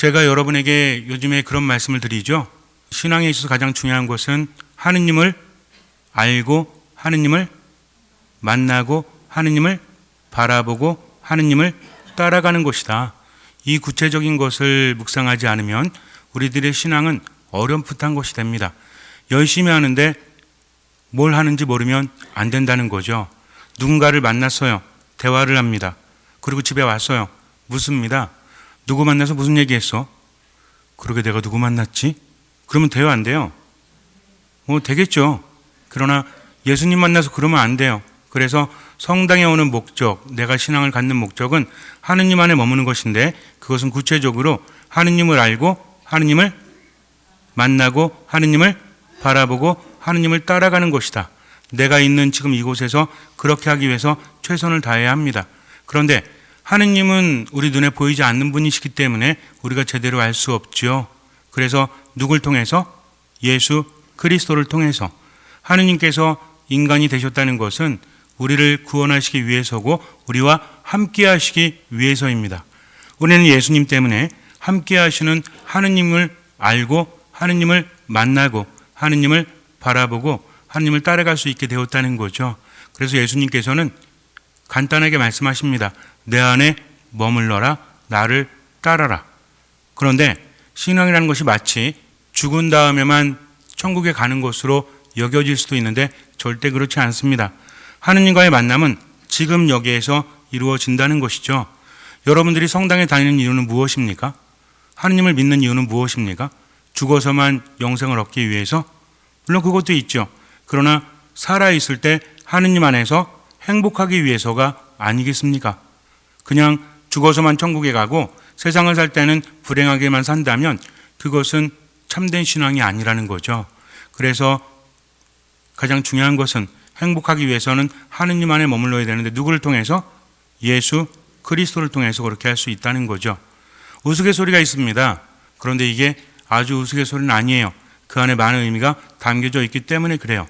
제가 여러분에게 요즘에 그런 말씀을 드리죠. 신앙에 있어서 가장 중요한 것은 하느님을 알고 하느님을 만나고 하느님을 바라보고 하느님을 따라가는 것이다. 이 구체적인 것을 묵상하지 않으면 우리들의 신앙은 어렴풋한 것이 됩니다. 열심히 하는데 뭘 하는지 모르면 안 된다는 거죠. 누군가를 만났어요. 대화를 합니다. 그리고 집에 왔어요. 묻습니다. 누구 만나서 무슨 얘기했어? 그러게 내가 누구 만났지? 그러면 돼요, 안 돼요? 되겠죠. 그러나 예수님 만나서 그러면 안 돼요. 그래서 성당에 오는 목적, 내가 신앙을 갖는 목적은 하느님 안에 머무는 것인데, 그것은 구체적으로 하느님을 알고 하느님을 만나고 하느님을 바라보고 하느님을 따라가는 것이다. 내가 있는 지금 이곳에서 그렇게 하기 위해서 최선을 다해야 합니다. 그런데 하느님은 우리 눈에 보이지 않는 분이시기 때문에 우리가 제대로 알 수 없죠. 그래서 누굴 통해서? 예수 그리스도를 통해서. 하느님께서 인간이 되셨다는 것은 우리를 구원하시기 위해서고 우리와 함께 하시기 위해서입니다. 우리는 예수님 때문에 함께 하시는 하느님을 알고 하느님을 만나고 하느님을 바라보고 하느님을 따라갈 수 있게 되었다는 거죠. 그래서 예수님께서는 간단하게 말씀하십니다. 내 안에 머물러라, 나를 따라라. 그런데 신앙이라는 것이 마치 죽은 다음에만 천국에 가는 것으로 여겨질 수도 있는데 절대 그렇지 않습니다. 하느님과의 만남은 지금 여기에서 이루어진다는 것이죠. 여러분들이 성당에 다니는 이유는 무엇입니까? 하느님을 믿는 이유는 무엇입니까? 죽어서만 영생을 얻기 위해서? 물론 그것도 있죠. 그러나 살아있을 때 하느님 안에서 행복하기 위해서가 아니겠습니까? 그냥 죽어서만 천국에 가고 세상을 살 때는 불행하게만 산다면 그것은 참된 신앙이 아니라는 거죠. 그래서 가장 중요한 것은 행복하기 위해서는 하느님 안에 머물러야 되는데 누구를 통해서? 예수 그리스도를 통해서 그렇게 할 수 있다는 거죠. 우스갯소리가 있습니다. 그런데 이게 아주 우스갯소리는 아니에요. 그 안에 많은 의미가 담겨져 있기 때문에 그래요.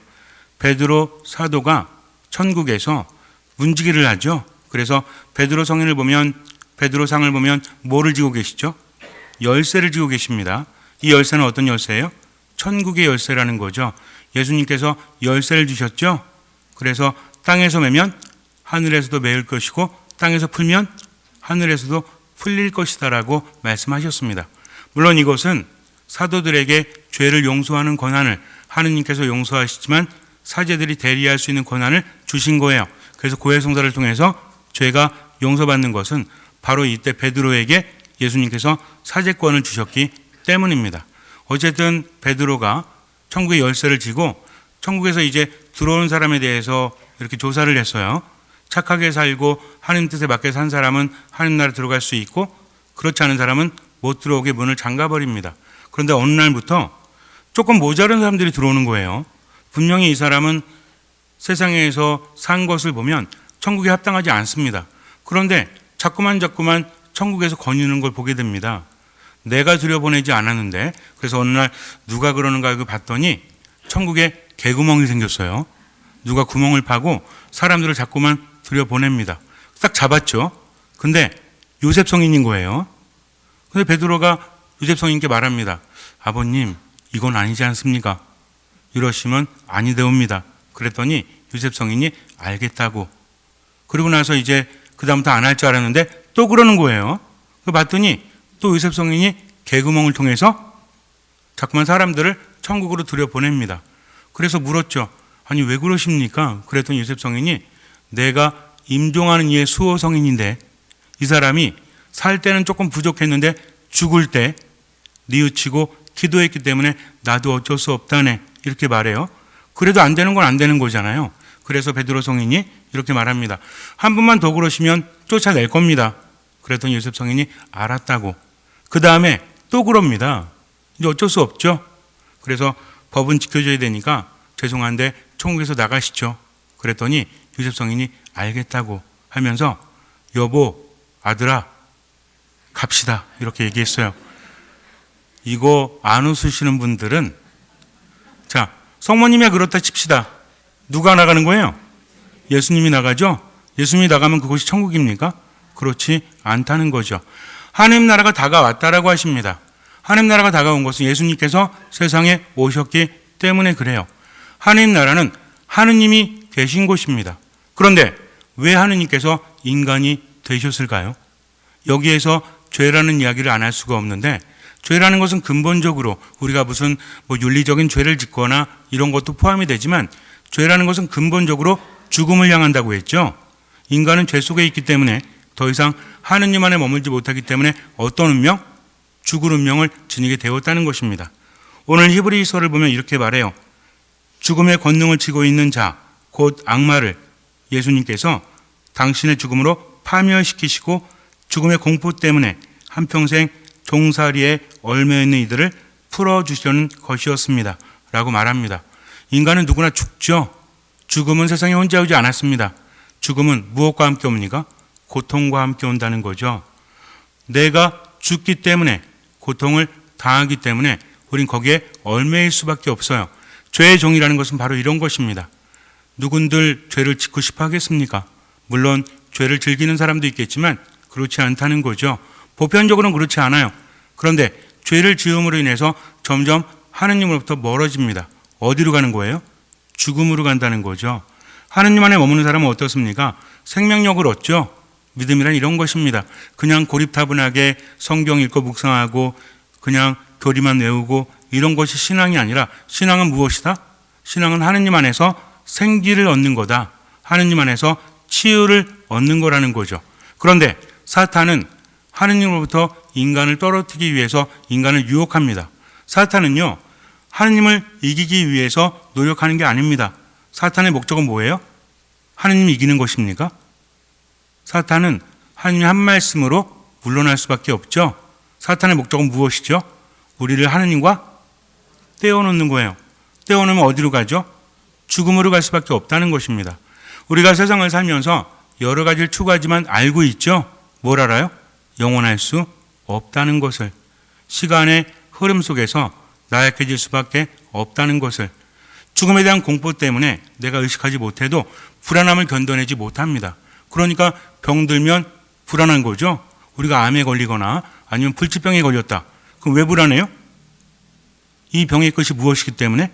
베드로 사도가 천국에서 문지기를 하죠. 그래서 베드로 성인을 보면, 베드로상을 보면 뭐를 쥐고 계시죠? 열쇠를 쥐고 계십니다. 이 열쇠는 어떤 열쇠예요? 천국의 열쇠라는 거죠. 예수님께서 열쇠를 주셨죠. 그래서 땅에서 매면 하늘에서도 매일 것이고 땅에서 풀면 하늘에서도 풀릴 것이다라고 말씀하셨습니다. 물론 이것은 사도들에게 죄를 용서하는 권한을 하느님께서 용서하시지만 사제들이 대리할 수 있는 권한을 주신 거예요. 그래서 고해성사를 통해서 죄가 용서받는 것은 바로 이때 베드로에게 예수님께서 사제권을 주셨기 때문입니다. 어쨌든 베드로가 천국의 열쇠를 쥐고 천국에서 이제 들어온 사람에 대해서 이렇게 조사를 했어요. 착하게 살고 하나님 뜻에 맞게 산 사람은 하나님 나라에 들어갈 수 있고 그렇지 않은 사람은 못 들어오게 문을 잠가버립니다. 그런데 어느 날부터 조금 모자른 사람들이 들어오는 거예요. 분명히 이 사람은 세상에서 산 것을 보면 천국에 합당하지 않습니다. 그런데 자꾸만 천국에서 거니는 걸 보게 됩니다. 내가 들여보내지 않았는데, 그래서 어느 날 누가 그러는가 이거 봤더니 천국에 개구멍이 생겼어요. 누가 구멍을 파고 사람들을 자꾸만 들여보냅니다. 딱 잡았죠. 근데 요셉 성인인 거예요. 근데 베드로가 요셉 성인께 말합니다. 아버님, 이건 아니지 않습니까? 이러시면 아니되옵니다. 그랬더니 요셉 성인이 알겠다고. 그리고 나서 이제 그다음부터 안 할 줄 알았는데 또 그러는 거예요. 봤더니 또 요셉 성인이 개구멍을 통해서 자꾸만 사람들을 천국으로 들여보냅니다. 그래서 물었죠. 아니 왜 그러십니까? 그랬더니 요셉 성인이 내가 임종하는 이의 수호 성인인데 이 사람이 살 때는 조금 부족했는데 죽을 때 뉘우치고 기도했기 때문에 나도 어쩔 수 없다네 이렇게 말해요. 그래도 안 되는 건 안 되는 거잖아요. 그래서 베드로 성인이 이렇게 말합니다. 한 분만 더 그러시면 쫓아낼 겁니다. 그랬더니 요셉 성인이 알았다고. 그 다음에 또 그럽니다. 이제 어쩔 수 없죠. 그래서 법은 지켜줘야 되니까 죄송한데 천국에서 나가시죠. 그랬더니 요셉 성인이 알겠다고 하면서 여보, 아들아, 갑시다 이렇게 얘기했어요. 이거 안 웃으시는 분들은 자, 성모님이 그렇다 칩시다. 누가 나가는 거예요? 예수님이 나가죠? 예수님이 나가면 그곳이 천국입니까? 그렇지 않다는 거죠. 하나님 나라가 다가왔다라고 하십니다. 하나님 나라가 다가온 것은 예수님께서 세상에 오셨기 때문에 그래요. 하나님 나라는 하느님이 계신 곳입니다. 그런데 왜 하느님께서 인간이 되셨을까요? 여기에서 죄라는 이야기를 안 할 수가 없는데, 죄라는 것은 근본적으로 우리가 무슨 윤리적인 죄를 짓거나 이런 것도 포함이 되지만, 죄라는 것은 근본적으로 죽음을 향한다고 했죠. 인간은 죄 속에 있기 때문에 더 이상 하느님 안에 머물지 못하기 때문에 어떤 운명? 죽을 운명을 지니게 되었다는 것입니다. 오늘 히브리서를 보면 이렇게 말해요. 죽음의 권능을 쥐고 있는 자, 곧 악마를 예수님께서 당신의 죽음으로 파멸시키시고 죽음의 공포 때문에 한평생 종살이에 얽매이는 이들을 풀어주시려는 것이었습니다. 라고 말합니다. 인간은 누구나 죽죠. 죽음은 세상에 혼자 오지 않았습니다. 죽음은 무엇과 함께 옵니까? 고통과 함께 온다는 거죠. 내가 죽기 때문에, 고통을 당하기 때문에 우린 거기에 얽매일 수밖에 없어요. 죄의 종이라는 것은 바로 이런 것입니다. 누군들 죄를 짓고 싶어 하겠습니까? 물론 죄를 즐기는 사람도 있겠지만 그렇지 않다는 거죠. 보편적으로는 그렇지 않아요. 그런데 죄를 지음으로 인해서 점점 하느님으로부터 멀어집니다. 어디로 가는 거예요? 죽음으로 간다는 거죠. 하느님 안에 머무는 사람은 어떻습니까? 생명력을 얻죠. 믿음이란 이런 것입니다. 그냥 고립타분하게 성경 읽고 묵상하고 그냥 교리만 외우고 이런 것이 신앙이 아니라, 신앙은 무엇이다? 신앙은 하느님 안에서 생기를 얻는 거다. 하느님 안에서 치유를 얻는 거라는 거죠. 그런데 사탄은 하느님으로부터 인간을 떨어뜨리기 위해서 인간을 유혹합니다. 사탄은요, 하느님을 이기기 위해서 노력하는 게 아닙니다. 사탄의 목적은 뭐예요? 하느님 이기는 것입니까? 사탄은 하느님의 한 말씀으로 물러날 수밖에 없죠. 사탄의 목적은 무엇이죠? 우리를 하느님과 떼어놓는 거예요. 떼어놓으면 어디로 가죠? 죽음으로 갈 수밖에 없다는 것입니다. 우리가 세상을 살면서 여러 가지를 추구하지만 알고 있죠? 뭘 알아요? 영원할 수 없다는 것을. 시간의 흐름 속에서 나약해질 수밖에 없다는 것을. 죽음에 대한 공포 때문에 내가 의식하지 못해도 불안함을 견뎌내지 못합니다. 그러니까 병들면 불안한 거죠. 우리가 암에 걸리거나 아니면 불치병에 걸렸다. 그럼 왜 불안해요? 이 병의 끝이 무엇이기 때문에?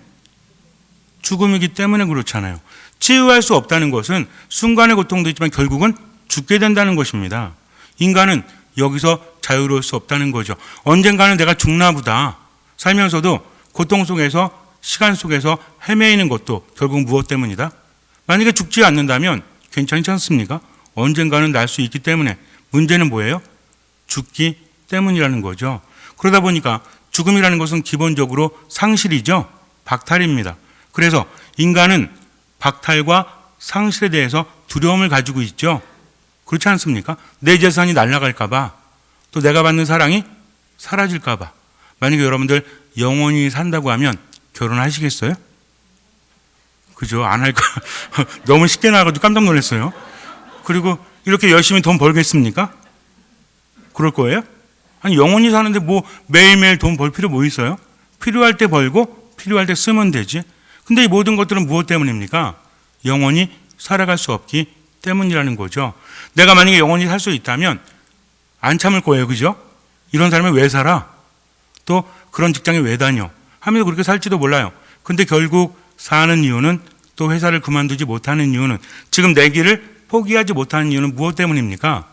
죽음이기 때문에 그렇잖아요. 치유할 수 없다는 것은 순간의 고통도 있지만 결국은 죽게 된다는 것입니다. 인간은 여기서 자유로울 수 없다는 거죠. 언젠가는 내가 죽나 보다. 살면서도 고통 속에서, 시간 속에서 헤매이는 것도 결국 무엇 때문이다? 만약에 죽지 않는다면 괜찮지 않습니까? 언젠가는 날 수 있기 때문에. 문제는 뭐예요? 죽기 때문이라는 거죠. 그러다 보니까 죽음이라는 것은 기본적으로 상실이죠. 박탈입니다. 그래서 인간은 박탈과 상실에 대해서 두려움을 가지고 있죠. 그렇지 않습니까? 내 재산이 날아갈까 봐, 또 내가 받는 사랑이 사라질까 봐. 만약에 여러분들 영원히 산다고 하면 결혼하시겠어요? 그죠? 안 할까? 너무 쉽게 나와가지고 깜짝 놀랐어요. 그리고 이렇게 열심히 돈 벌겠습니까? 그럴 거예요? 아니, 영원히 사는데 뭐 매일매일 돈 벌 필요 뭐 있어요? 필요할 때 벌고 필요할 때 쓰면 되지. 근데 이 모든 것들은 무엇 때문입니까? 영원히 살아갈 수 없기 때문이라는 거죠. 내가 만약에 영원히 살 수 있다면 안 참을 거예요. 그죠? 이런 사람이 왜 살아? 또 그런 직장에 왜 다녀? 하면서 그렇게 살지도 몰라요. 근데 결국 사는 이유는, 또 회사를 그만두지 못하는 이유는, 지금 내 길을 포기하지 못하는 이유는 무엇 때문입니까?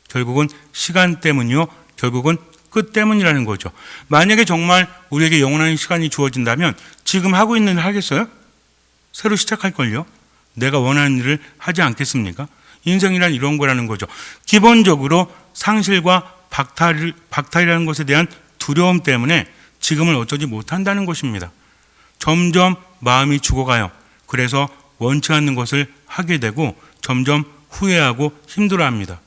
결국은 시간 때문이요. 결국은 끝 때문이라는 거죠. 만약에 정말 우리에게 영원한 시간이 주어진다면 지금 하고 있는 일 하겠어요? 새로 시작할걸요? 내가 원하는 일을 하지 않겠습니까? 인생이란 이런 거라는 거죠. 기본적으로 상실과 박탈이라는 것에 대한 두려움 때문에 지금을 어쩌지 못한다는 것입니다. 점점 마음이 죽어가요. 그래서 원치 않는 것을 하게 되고 점점 후회하고 힘들어합니다.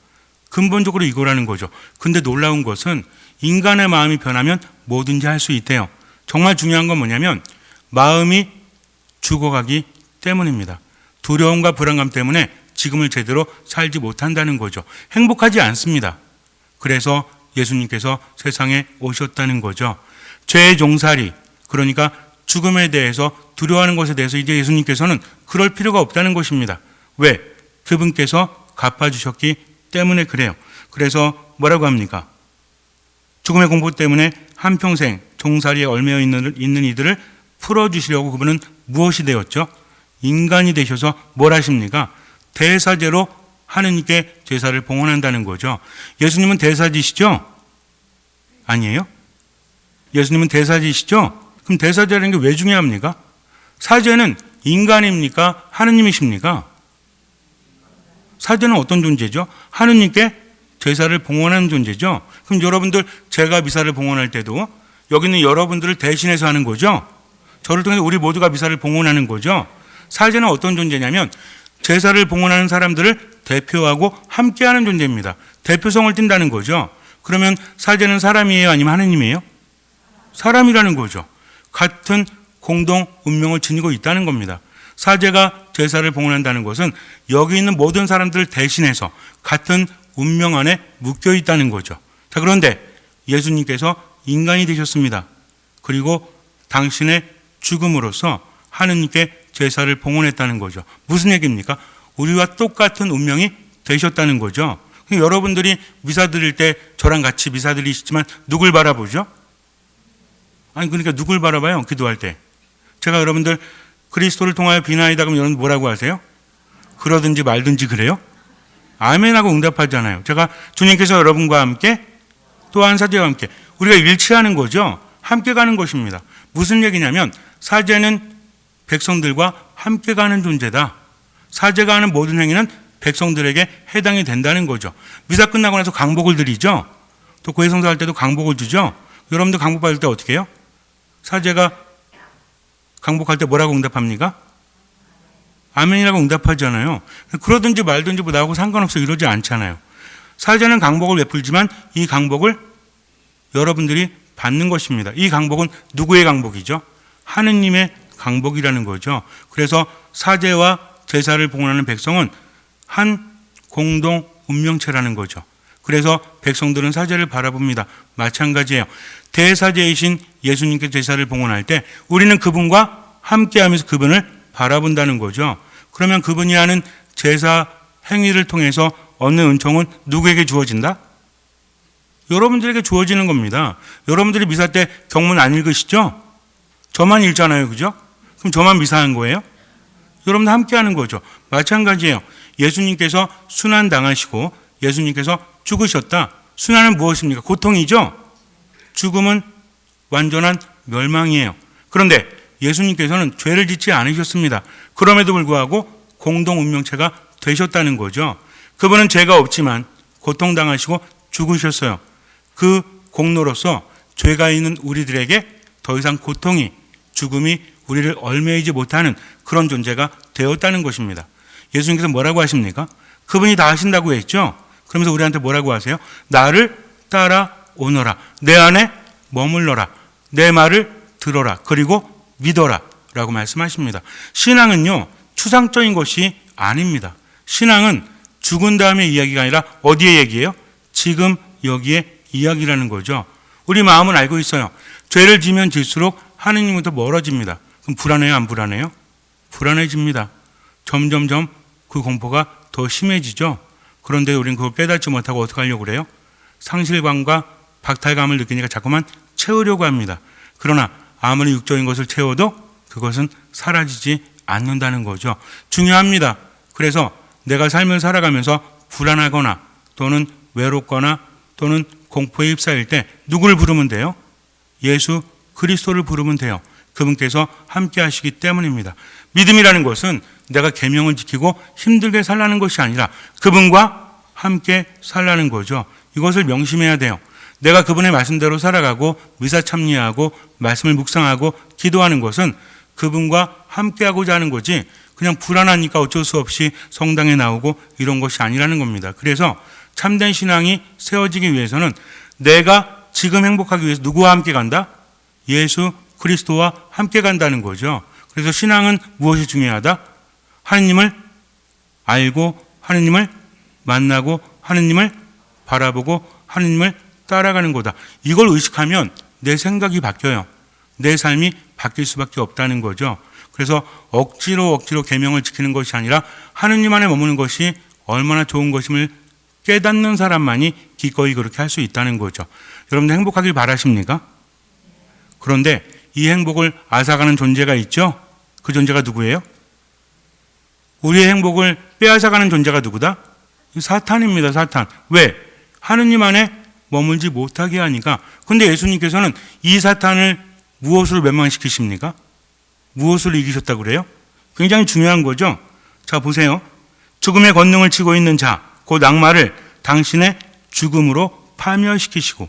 근본적으로 이거라는 거죠. 근데 놀라운 것은 인간의 마음이 변하면 뭐든지 할 수 있대요. 정말 중요한 건 뭐냐면 마음이 죽어가기 때문입니다. 두려움과 불안감 때문에 지금을 제대로 살지 못한다는 거죠. 행복하지 않습니다. 그래서 예수님께서 세상에 오셨다는 거죠. 죄의 종살이, 그러니까 죽음에 대해서 두려워하는 것에 대해서 이제 예수님께서는 그럴 필요가 없다는 것입니다. 왜? 그분께서 갚아주셨기 때문에 그래요. 그래서 뭐라고 합니까? 죽음의 공포 때문에 한평생 종살이에 얽매여 있는 이들을 풀어주시려고 그분은 무엇이 되었죠? 인간이 되셔서 뭘 하십니까? 대사제로 하느님께 제사를 봉헌한다는 거죠. 예수님은 대사지시죠? 아니에요? 예수님은 대사지시죠? 그럼 대사제라는 게 왜 중요합니까? 사제는 인간입니까? 하느님이십니까? 사제는 어떤 존재죠? 하느님께 제사를 봉헌하는 존재죠. 그럼 여러분들 제가 미사를 봉헌할 때도 여기 있는 여러분들을 대신해서 하는 거죠. 저를 통해서 우리 모두가 미사를 봉헌하는 거죠. 사제는 어떤 존재냐면 제사를 봉헌하는 사람들을 대표하고 함께하는 존재입니다. 대표성을 띈다는 거죠. 그러면 사제는 사람이에요? 아니면 하느님이에요? 사람이라는 거죠. 같은 공동 운명을 지니고 있다는 겁니다. 사제가 제사를 봉헌한다는 것은 여기 있는 모든 사람들을 대신해서 같은 운명 안에 묶여 있다는 거죠. 자, 그런데 예수님께서 인간이 되셨습니다. 그리고 당신의 죽음으로써 하느님께 제사를 봉헌했다는 거죠. 무슨 얘기입니까? 우리와 똑같은 운명이 되셨다는 거죠. 여러분들이 미사 드릴 때 저랑 같이 미사 드리시지만 누굴 바라보죠? 아니, 그러니까 누굴 바라봐요? 기도할 때. 제가 여러분들 그리스도를 통하여 비나이다 그러면 여러분 뭐라고 하세요? 그러든지 말든지 그래요? 아멘하고 응답하잖아요. 제가 주님께서 여러분과 함께 또한 사제와 함께 우리가 일치하는 거죠. 함께 가는 것입니다. 무슨 얘기냐면 사제는 백성들과 함께 가는 존재다. 사제가 하는 모든 행위는 백성들에게 해당이 된다는 거죠. 미사 끝나고 나서 강복을 드리죠. 또 고해성사 할 때도 강복을 주죠. 여러분들 강복 받을 때 어떻게 해요? 사제가 강복할 때 뭐라고 응답합니까? 아멘이라고 응답하잖아요. 그러든지 말든지 뭐 나하고 상관없어 이러지 않잖아요. 사제는 강복을 베풀지만 이 강복을 여러분들이 받는 것입니다. 이 강복은 누구의 강복이죠? 하느님의 강복이라는 거죠. 그래서 사제와 제사를 봉헌하는 백성은 한 공동 운명체라는 거죠. 그래서 백성들은 사제를 바라봅니다. 마찬가지예요. 대사제이신 예수님께 제사를 봉헌할 때 우리는 그분과 함께하면서 그분을 바라본다는 거죠. 그러면 그분이 하는 제사 행위를 통해서 얻는 은총은 누구에게 주어진다? 여러분들에게 주어지는 겁니다. 여러분들이 미사 때 경문 안 읽으시죠? 저만 읽잖아요. 그죠? 그럼 저만 미사한 거예요? 여러분들 함께 하는 거죠. 마찬가지예요. 예수님께서 순환당하시고 예수님께서 죽으셨다. 순환은 무엇입니까? 고통이죠? 죽음은 완전한 멸망이에요. 그런데 예수님께서는 죄를 짓지 않으셨습니다. 그럼에도 불구하고 공동 운명체가 되셨다는 거죠. 그분은 죄가 없지만 고통당하시고 죽으셨어요. 그 공로로서 죄가 있는 우리들에게 더 이상 고통이, 죽음이 우리를 얽매이지 못하는 그런 존재가 되었다는 것입니다. 예수님께서 뭐라고 하십니까? 그분이 다 하신다고 했죠? 그러면서 우리한테 뭐라고 하세요? 나를 따라오너라. 내 안에 머물러라. 내 말을 들어라. 그리고 믿어라. 라고 말씀하십니다. 신앙은요, 추상적인 것이 아닙니다. 신앙은 죽은 다음의 이야기가 아니라 어디의 얘기예요? 지금 여기에 이야기라는 거죠. 우리 마음은 알고 있어요. 죄를 지면 질수록 하느님부터 멀어집니다. 그럼 불안해요? 안 불안해요? 불안해집니다. 점점점 그 공포가 더 심해지죠. 그런데 우리는 그걸 깨닫지 못하고 어떻게 하려고 그래요? 상실감과 박탈감을 느끼니까 자꾸만 채우려고 합니다. 그러나 아무리 육적인 것을 채워도 그것은 사라지지 않는다는 거죠. 중요합니다. 그래서 내가 삶을 살아가면서 불안하거나 또는 외롭거나 또는 공포에 휩싸일 때 누구를 부르면 돼요? 예수 그리스도를 부르면 돼요. 그분께서 함께 하시기 때문입니다. 믿음이라는 것은 내가 계명을 지키고 힘들게 살라는 것이 아니라 그분과 함께 살라는 거죠. 이것을 명심해야 돼요. 내가 그분의 말씀대로 살아가고 미사 참여하고 말씀을 묵상하고 기도하는 것은 그분과 함께하고자 하는 거지 그냥 불안하니까 어쩔 수 없이 성당에 나오고 이런 것이 아니라는 겁니다. 그래서 참된 신앙이 세워지기 위해서는 내가 지금 행복하기 위해서 누구와 함께 간다? 예수 그리스도와 함께 간다는 거죠. 그래서 신앙은 무엇이 중요하다? 하느님을 알고 하느님을 만나고 하느님을 바라보고 하느님을 따라가는 거다. 이걸 의식하면 내 생각이 바뀌어요. 내 삶이 바뀔 수밖에 없다는 거죠. 그래서 억지로 계명을 지키는 것이 아니라 하느님 안에 머무는 것이 얼마나 좋은 것임을 깨닫는 사람만이 기꺼이 그렇게 할 수 있다는 거죠. 여러분들 행복하길 바라십니까? 그런데 이 행복을 앗아가는 존재가 있죠? 그 존재가 누구예요? 우리의 행복을 빼앗아가는 존재가 누구다? 사탄입니다. 사탄. 왜? 하느님 안에 머물지 못하게 하니까. 근데 예수님께서는 이 사탄을 무엇으로 멸망시키십니까? 무엇으로 이기셨다고 그래요? 굉장히 중요한 거죠. 자, 보세요. 죽음의 권능을 쥐고 있는 자, 곧 악마를 당신의 죽음으로 파멸시키시고.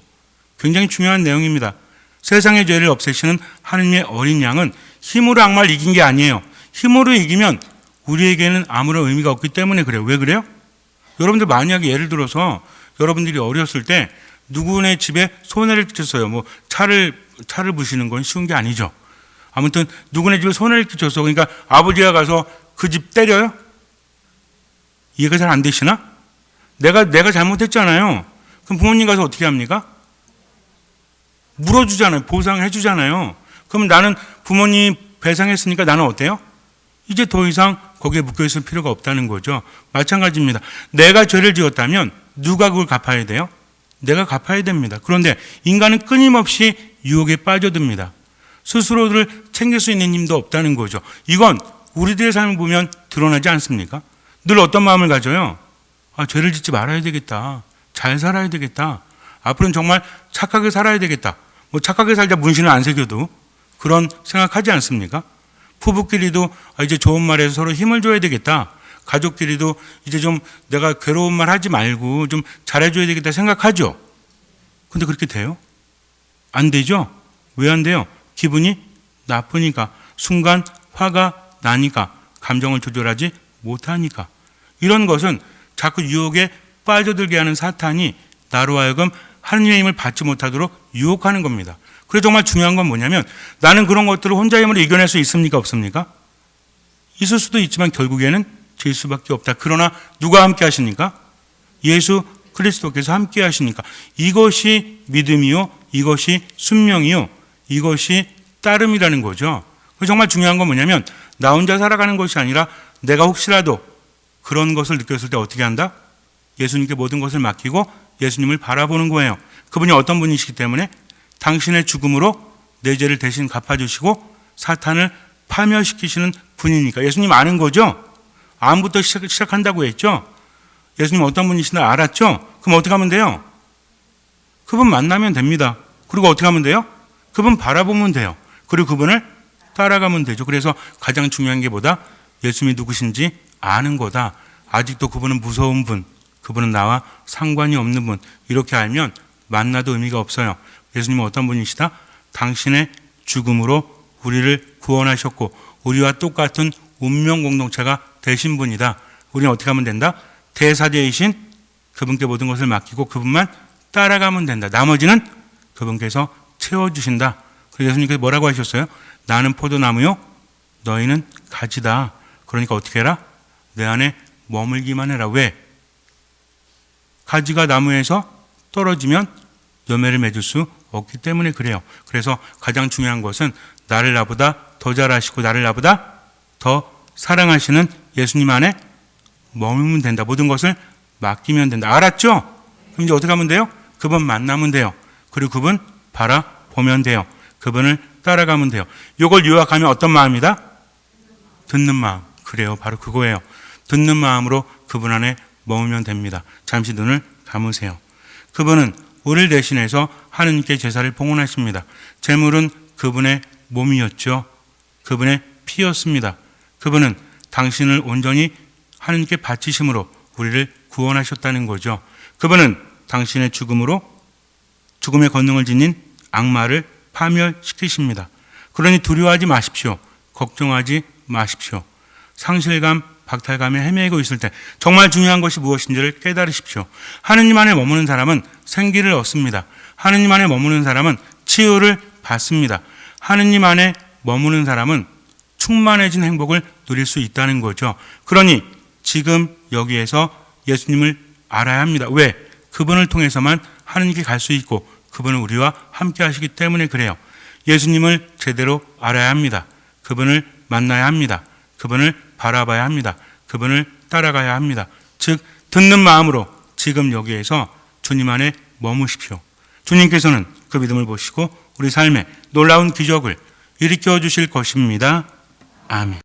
굉장히 중요한 내용입니다. 세상의 죄를 없애시는 하느님의 어린 양은 힘으로 악마를 이긴 게 아니에요. 힘으로 이기면 우리에게는 아무런 의미가 없기 때문에 그래요. 왜 그래요? 여러분들 만약에 예를 들어서 여러분들이 어렸을 때 누구네 집에 손해를 끼쳤어요. 뭐 차를 부시는 건 쉬운 게 아니죠. 아무튼 누구네 집에 손해를 끼쳤어. 그러니까 아버지가 가서 그 집 때려요? 이해가 잘 안 되시나? 내가 잘못했잖아요. 그럼 부모님 가서 어떻게 합니까? 물어주잖아요. 보상해 주잖아요. 그럼 나는 부모님 배상했으니까 나는 어때요? 이제 더 이상 거기에 묶여있을 필요가 없다는 거죠. 마찬가지입니다. 내가 죄를 지었다면 누가 그걸 갚아야 돼요? 내가 갚아야 됩니다. 그런데 인간은 끊임없이 유혹에 빠져듭니다. 스스로를 챙길 수 있는 힘도 없다는 거죠. 이건 우리들의 삶을 보면 드러나지 않습니까? 늘 어떤 마음을 가져요? 죄를 짓지 말아야 되겠다. 잘 살아야 되겠다. 앞으로는 정말 착하게 살아야 되겠다. 뭐 착하게 살자 문신을 안 새겨도 그런 생각하지 않습니까? 부부끼리도 이제 좋은 말해서 서로 힘을 줘야 되겠다. 가족끼리도 이제 좀 내가 괴로운 말 하지 말고 좀 잘해줘야 되겠다 생각하죠. 근데 그렇게 돼요? 안 되죠? 왜 안 돼요? 기분이 나쁘니까, 순간 화가 나니까, 감정을 조절하지 못하니까. 이런 것은 자꾸 유혹에 빠져들게 하는 사탄이 나로 하여금 하느님의 힘을 받지 못하도록 유혹하는 겁니다. 그래서 정말 중요한 건 뭐냐면 나는 그런 것들을 혼자 힘으로 이겨낼 수 있습니까? 없습니까? 있을 수도 있지만 결국에는 질 수밖에 없다. 그러나 누가 함께 하십니까? 예수 그리스도께서 함께 하시니까. 이것이 믿음이요, 이것이 순명이요, 이것이 따름이라는 거죠. 정말 중요한 건 뭐냐면 나 혼자 살아가는 것이 아니라 내가 혹시라도 그런 것을 느꼈을 때 어떻게 한다? 예수님께 모든 것을 맡기고 예수님을 바라보는 거예요. 그분이 어떤 분이시기 때문에 당신의 죽음으로 내 죄를 대신 갚아주시고 사탄을 파멸시키시는 분이니까. 예수님 아는 거죠? 암부터 시작한다고 했죠? 예수님 어떤 분이시나 알았죠? 그럼 어떻게 하면 돼요? 그분 만나면 됩니다. 그리고 어떻게 하면 돼요? 그분 바라보면 돼요. 그리고 그분을 따라가면 되죠. 그래서 가장 중요한 게 뭐다? 예수님이 누구신지 아는 거다. 아직도 그분은 무서운 분, 그분은 나와 상관이 없는 분. 이렇게 알면 만나도 의미가 없어요. 예수님은 어떤 분이시다? 당신의 죽음으로 우리를 구원하셨고 우리와 똑같은 운명 공동체가 되신 분이다. 우리는 어떻게 하면 된다? 대사제이신 그분께 모든 것을 맡기고 그분만 따라가면 된다. 나머지는 그분께서 채워주신다. 그래서 예수님께서 뭐라고 하셨어요? 나는 포도나무요, 너희는 가지다. 그러니까 어떻게 해라? 내 안에 머물기만 해라. 왜? 가지가 나무에서 떨어지면 열매를 맺을 수 없기 때문에 그래요. 그래서 가장 중요한 것은 나를 나보다 더 잘하시고 나를 나보다 더 사랑하시는 예수님 안에 머물면 된다. 모든 것을 맡기면 된다. 알았죠? 그럼 이제 어떻게 하면 돼요? 그분 만나면 돼요. 그리고 그분 바라보면 돼요. 그분을 따라가면 돼요. 이걸 요약하면 어떤 마음이다? 듣는 마음. 그래요. 바로 그거예요. 듣는 마음으로 그분 안에 머물면 됩니다. 잠시 눈을 감으세요. 그분은 우리를 대신해서 하느님께 제사를 봉헌하십니다. 제물은 그분의 몸이었죠. 그분의 피였습니다. 그분은 당신을 온전히 하느님께 바치심으로 우리를 구원하셨다는 거죠. 그분은 당신의 죽음으로 죽음의 권능을 지닌 악마를 파멸시키십니다. 그러니 두려워하지 마십시오. 걱정하지 마십시오. 상실감, 박탈감에 헤매고 있을 때 정말 중요한 것이 무엇인지를 깨달으십시오. 하느님 안에 머무는 사람은 생기를 얻습니다. 하느님 안에 머무는 사람은 치유를 받습니다. 하느님 안에 머무는 사람은 충만해진 행복을 누릴 수 있다는 거죠. 그러니 지금 여기에서 예수님을 알아야 합니다. 왜? 그분을 통해서만 하느님께 갈 수 있고 그분은 우리와 함께 하시기 때문에 그래요. 예수님을 제대로 알아야 합니다. 그분을 만나야 합니다. 그분을 바라봐야 합니다. 그분을 따라가야 합니다. 즉 듣는 마음으로 지금 여기에서 주님 안에 머무십시오. 주님께서는 그 믿음을 보시고 우리 삶에 놀라운 기적을 일으켜 주실 것입니다. 아멘.